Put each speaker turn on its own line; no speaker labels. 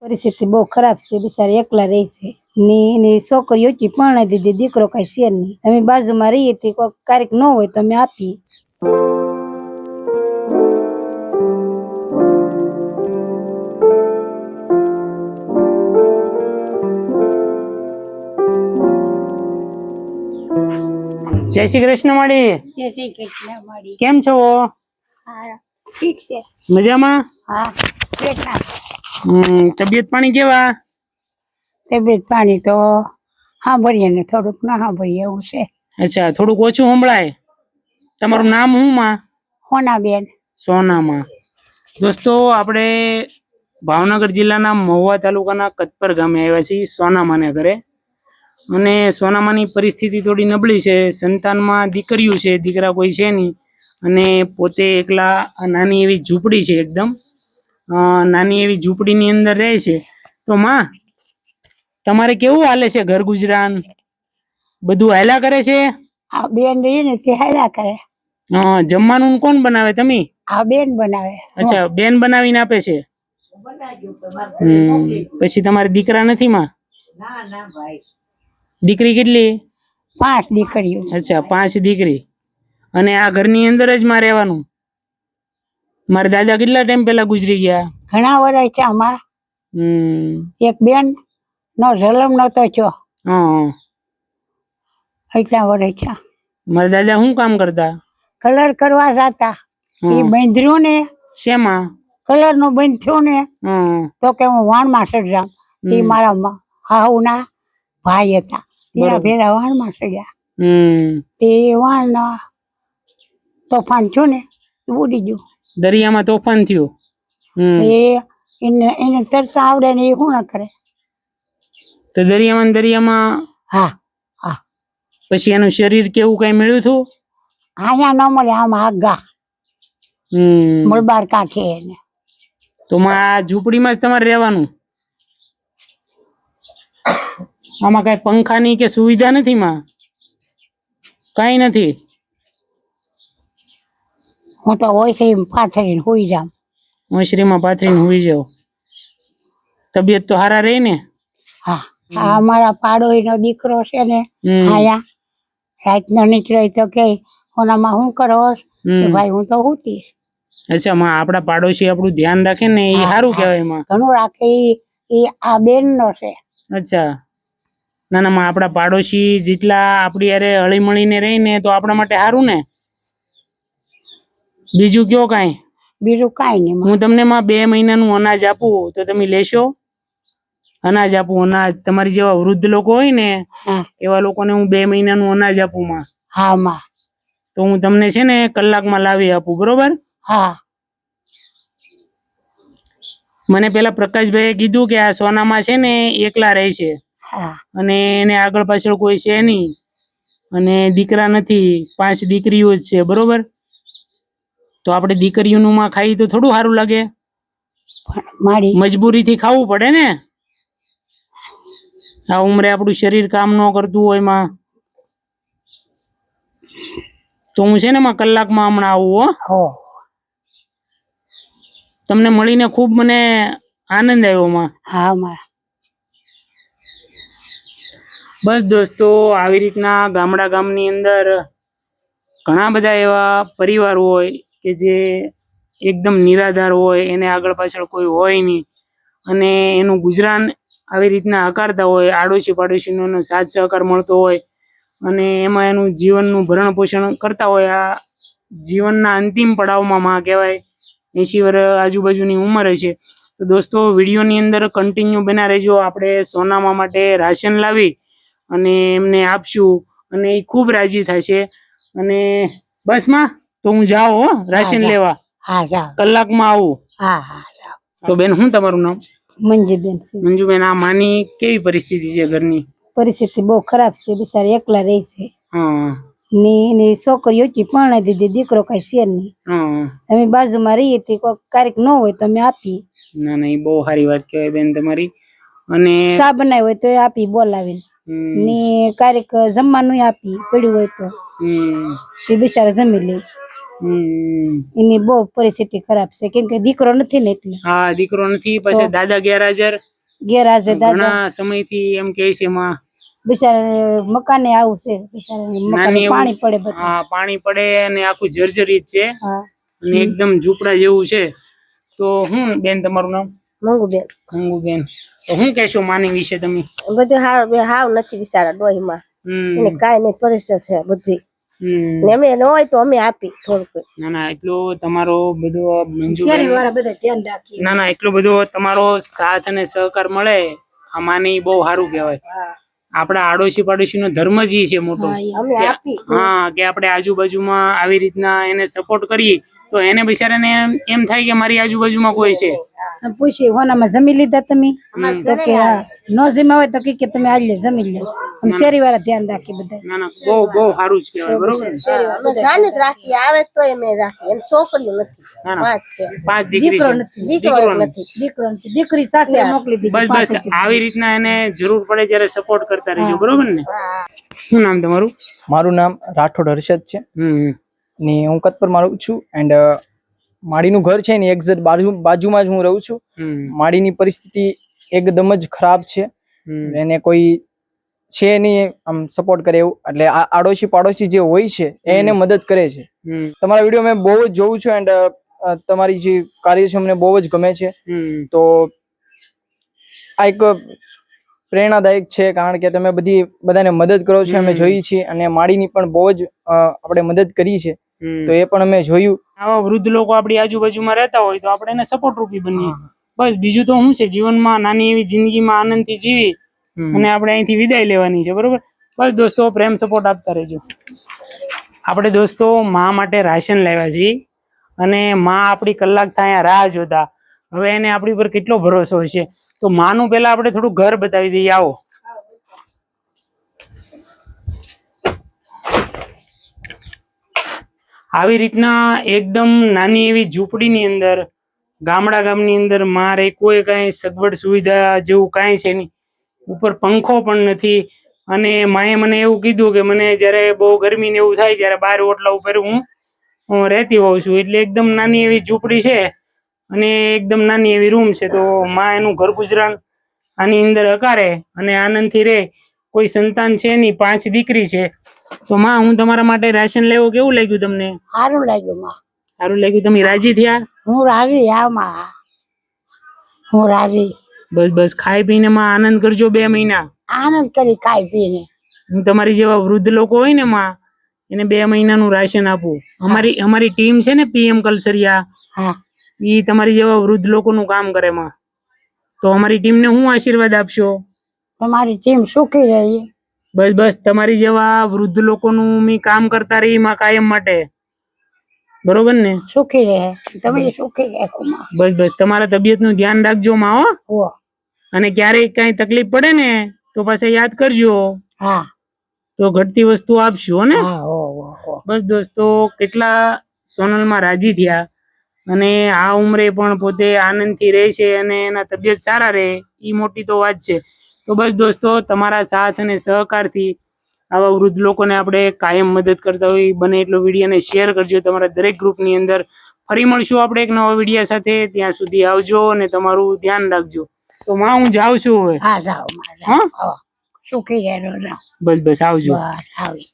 પરિસ્થિતિ બહુ ખરાબ છે, બિચારી એકલા રહે છે ને એની છોકરીઓ પરણાવી દીધી, દીકરો કઈ છે નહીં. અમે બાજુમાં રહીએ તે કોઈ કાર્યક ન હોય તો અમે આપીએ.
જય શ્રી કૃષ્ણ માડી.
જય શ્રી કૃષ્ણ માડી.
કેમ છો?
હા ઠીક છે.
મજામાં?
હા
તબિયત પાણી કેવા?
તબિયત પાણી તો સાંભળીએ ને થોડુંક ના સાંભળીએ એવું છે.
અચ્છા, થોડુંક ઓછું સંભળાય. તમારું નામ શું માં?
સોનાબેન.
સોનામાં. દોસ્તો, આપણે ભાવનગર જિલ્લાના મહુવા તાલુકાના કતપર ગામે આવ્યા છીએ સોનામાને ઘરે. અને સોનામાની પરિસ્થિતિ થોડી નબળી છે. સંતાનમાં દીકરીઓ છે, દીકરા કોઈ છે નહીં. અને પોતે એકલા નાની એવી ઝૂંપડી છે, એકદમ નાની એવી ઝૂંપડીની અંદર રહે છે. તો માં, તમારે કેવું હાલે છે ઘર ગુજરાન? બધું હાલ્યા કરે છે?
આ બેન રહી ને તે હાલ્યા કરે.
જમવાનું કોણ બનાવે? તમે?
આ બેન બનાવે.
અચ્છા, બેન બનાવીને આપે છે. પછી તમારે દીકરા નથી માં?
ના ના ભાઈ.
દીકરી કેટલી?
5 દીકરીઓ.
અચ્છા, 5 દીકરી. અને આ ઘરની અંદર જ માં રહેવાનું? મારા દાદા કેટલા ટાઈમ પહેલા ગુજરી ગયા?
ઘણા વર્ષ છે આમાં. એક બેન નો જન્મ નતો થયો. એટલા વર્ષ છે.
મારા દાદા શું કામ કરતા?
કલર કરવા જતા. એ બંધર્યું ને.
શેમાં? કલર
નું બંધ્યું ને તો કે હું વાણમાં સર્જામ. એ મારા હાહુના ભાઈ હતા. એના ભેરા વાણમાં સર્યા. તે વાણ ના તોફાન થયું ને ઉડી ગયું.
દરિયામાં તોફાન થયું.
એને તરતા આવડે ને એ શું ના કરે?
તો દરિયામાં
હા હા.
પછી એનું શરીર કેવું કઈ મળ્યું હતું?
અહીંયા ન મળે, આમ આગા મળબાર કાંઠે એને.
તો આ ઝૂંપડીમાં જ તમારે રહેવાનું? આમાં કઈ પંખાની કે સુવિધા નથી માં? કઈ નથી?
હું તો ઓસરીમાં પાથરીને હુઈ જામ.
ઓસરીમાં પાથરીને હુઈ જાવ. તબિયત તો હારા રહી ને? હા.
આ અમારા પાડોશીનો દીકરો છે ને, આયા રાતનો નીકળે તો કે ઓનામાં શું કરો? ભાઈ હું તો હુતી.
અચ્છા માં, આપડા પાડોશી આપણું ધ્યાન રાખે ને એ સારું કહેવાય માં.
ઘણું રાખે. એ આ બેન નો છે.
અચ્છા. ના ના માં, આપડા પાડોશી જેટલા આપડી યારે હળી મળીને રહીને તો આપણા માટે સારું ને. બીજું કયો કાંઈ?
બીજું કાંઈ નહીં.
હું તમને માં 2 મહિનાનું અનાજ આપું તો તમે લેશો? અનાજ આપું, અનાજ. તમારી જેવા વૃદ્ધ લોકો હોય ને એવા લોકોને હું 2 મહિનાનું અનાજ આપું માં.
હા માં.
તો હું તમને છે ને કલાકમાં લાવી આપું, બરોબર?
હા.
મને પેલા પ્રકાશભાઈએ કીધું કે આ સોનામાં છે ને એકલા રહે છે. અને એને આગળ પાછળ કોઈ છે નહીં. અને દીકરા નથી, 5 દીકરીઓ જ છે, બરોબર? તો આપણે દીકરીઓનું માં ખાઈ તો થોડું સારું લાગે? મજબૂરીથી ખાવું પડે ને. આ ઉંમરે આપણું શરીર કામ ન કરતું હોય માં. તો હું છે ને માં કલાકમાં હમણાં આવું. હો, તમને મળીને ખૂબ મને આનંદ આવ્યો માં.
હા માં.
બસ દોસ્તો, આવી રીતના ગામની અંદર ઘણા બધા એવા પરિવાર હોય કે જે એકદમ નિરાધાર હોય, એને આગળ પાછળ કોઈ હોય નહીં, અને એનું ગુજરાન આવી રીતના હકારતા હોય. આડોશી પાડોશીનો એનો સાથ સહકાર મળતો હોય અને એમાં એનું જીવનનું ભરણ પોષણ કરતા હોય. આ જીવનના અંતિમ પડાવમાં માં કહેવાય. 80 વર્ષ આજુબાજુની ઉંમર છે. તો દોસ્તો, વિડીયોની અંદર કન્ટિન્યુ બના રહેજો. આપણે સોનામા માટે રાશન લાવી અને એમને આપશું અને એ ખૂબ રાજી થાય છે. અને બસ માં, તો હું જાઉં રાશન લેવા.
હા જાઓ.
કલાકમાં આવું.
હા હા જાઓ.
તો બેન, શું તમારું નામ?
મંજુબેન છે.
મંજુબેન, આ માની કેવી પરિસ્થિતિ છે ઘરની?
પરિસ્થિતિ બહુ ખરાબ છે, બિચારી એકલા રહે છે.
હા.
ને એની છોકરીઓ પરણાવી દીધી, દીકરો કઈ છે નહીં. અમે બાજુમાં રહીએ તે કોઈ કાર્યક ન હોય તો અમે આપીએ.
ના ના, એ બહુ સારી વાત કહેવાય બેન તમારી. અને
સા બનાવી હોય તો આપી બોલાવીને, ને કાર્યક જમવાનું આપી પડ્યું હોય તો એ બિચારા જમી લે. એની બહુ પરિસ્થિતિ ખરાબ છે, કેમ કે દીકરો નથી ને એટલે.
હા, દીકરો નથી, પછી દાદા ગેરહાજર.
ગેરહાજર દાદા
ઘણા સમયથી એમ કહે છે માં
બિચારા મકાને આવું છે બિચારા મકાને
નાની એવું-
પાણી પડે બધું
હા પાણી પડે અને આખું જર્જરિત છે
હા
અને એકદમ ઝૂંપડા જેવું છે. તો હું બેન તમારું નામ?
મંગુબેન
મંગુબેન. તો હું કહેશો માની વિશે તમે?
બધું હાવ નથી બિચારા ડોહીમાં એને
હમ
કાંઈ નહીં પરિસ્થિતિ છે બધી
હમ.
ને અમે ન હોય તો અમે આપી થોડુંક
ના ના એટલો તમારો બધો
શેરી વાળા બધા ધ્યાન રાખીએ
ના ના એટલો બધો તમારો સાથ અને સહકાર મળે આ માની બહુ સારું કહેવાય. આપણા આડોશી પાડોશી નો ધર્મ જ ઈ છે મોટો.
અમે આપી
હા કે આપણે આજુબાજુમાં આવી રીતના એને સપોર્ટ કરીએ તો એને બિચારાને એમ થાય કે મારી આજુબાજુમાં કોઈ છે.
પૂછીએ હોનામાં જમી લીધા તમે તો કે ન જમ્યા હોય તો કે તમે આજ લે જમી લે અમે શેરી વાળા ધ્યાન રાખી બધા
ના ના બહુ બહુ સારું જ કહેવાય. બરોબર ને?
અમે જાને જ રાખી આવે તો અમે રાખી એને છોકરીઓ નથી
ના ના
પાંચ છે
5 દીકરી છે.
દીકરો નથી દીકરો નથી દીકરી સાસરે મોકલી દીધી
બસ બસ આવી રીતના એને જરૂર પડે ત્યારે સપોર્ટ કરતા રહેજો. બરોબર ને? શું નામ તમારું?
મારું નામ રાઠોડ હર્ષદ છે ને હું કતપરમાં રહું છું એન્ડ માડીનું ઘર છે ને એક્ઝેક્ટ બાજુમાં જ હું રહું છું. માડીની પરિસ્થિતિ એકદમ જ ખરાબ છે. એને કોઈ છે નહીં આમ સપોર્ટ કરે એવું, એટલે આ આડોશી પાડોશી જે હોય છે એ એને મદદ કરે છે. તમારા વિડીયો મેં બહુ જ જોઉં છું એન્ડ તમારી જે કાર્ય છે મને બહુ જ ગમે છે. તો આ એક પ્રેરણાદાયક છે કારણ કે તમે બધાને મદદ કરો છો અમે જોઈ છીએ અને માડીની પણ બહુ જ આપણે મદદ કરી છે તો એ પણ અમે જોયું.
આવા વૃદ્ધ લોકો આપણી આજુબાજુમાં રહેતા હોય તો આપણે એને સપોર્ટ રૂપી બનીએ. બસ બીજું તો શું છે, જીવનમાં નાની એવી જિંદગીમાં આનંદથી જીવી અને આપણે અહીંથી વિદાય લેવાની છે. બરોબર? બસ દોસ્તો પ્રેમ સપોર્ટ આપતા રહેજો. આપણે દોસ્તો મા માટે રાશન લાવ્યા છીએ અને મા આપણી કલાક થાય રાહ જોતા. હવે એને આપણી પર કેટલો ભરોસો હશે. તો માનું પેલા આપણે થોડું ઘર બતાવી દઈએ. આવો. આવી રીતના એકદમ નાની એવી ઝૂંપડીની અંદર ગામની અંદર મારે કોઈ કાંઈ સગવડ સુવિધા જેવું કાંઈ છે નહીં. ઉપર પંખો પણ નથી અને માએ મને એવું કીધું કે મને જ્યારે બહુ ગરમી ને એવું થાય ત્યારે બહાર ઓટલા ઉપર હું રહેતી હોઉં છું. એટલે એકદમ નાની એવી ઝૂંપડી છે અને એકદમ નાની એવી રૂમ છે. તો માં એનું ઘર ગુજરાન આની અંદર હકારે અને આનંદથી રહે. કોઈ સંતાન છે નહીં, 5 દીકરી છે. તો માં હું તમારા માટે રાશન લેવું કેવું લાગ્યું તમને?
સારું લાગ્યું માં
સારું લાગ્યું? તમે રાજી થયા?
હું રાજી આમાં હું રાજી
બસ બસ ખાઈ પીને માં આનંદ કરજો 2 મહિના.
આનંદ કરી ખાઈ પીને.
હું તમારી જેવા વૃદ્ધ લોકો હોય ને માં એને 2 મહિનાનું રાશન આપું. અમારી ટીમ છે ને PM કલસરિયા,
હા
ઈ તમારી જેવા વૃદ્ધ લોકોનું કામ કરે માં. તો અમારી ટીમને હું આશીર્વાદ આપશો?
તમારી ટીમ સુખી રહી.
બસ બસ તમારી જેવા વૃદ્ધ લોકોનું મી કામ કરતા રહી માં કાયમ માટે. બરોબર ને?
સુખી રહે તમે સુખી રહેજો માં.
બસ બસ તમારા તબિયતનું ધ્યાન રાખજો માં. હો અને ક્યારેક કઈ તકલીફ પડે ને તો પાછા યાદ કરજો.
હા
તો ઘટતી વસ્તુ આપશું ને. બસ દોસ્તો કેટલા સોનલમાં રાજી થયા અને આ ઉંમરે પણ પોતે આનંદથી રહે છે અને એના તબિયત સારા રહે એ મોટી તો વાત છે. તો બસ દોસ્તો તમારા સાથ અને સહકારથી આવા વૃદ્ધ લોકોને આપણે કાયમ મદદ કરતા હોય બને એટલો વિડીયોને શેર કરજો તમારા દરેક ગ્રુપની અંદર. ફરી મળશું આપણે એક નવા વિડીયો સાથે. ત્યાં સુધી આવજો અને તમારું ધ્યાન રાખજો. તો માં હું જાઉં છું હવે.
હા જાઓ માં
હા
સુખી રહેજો.
બસ બસ આવજો.
બસ આવી.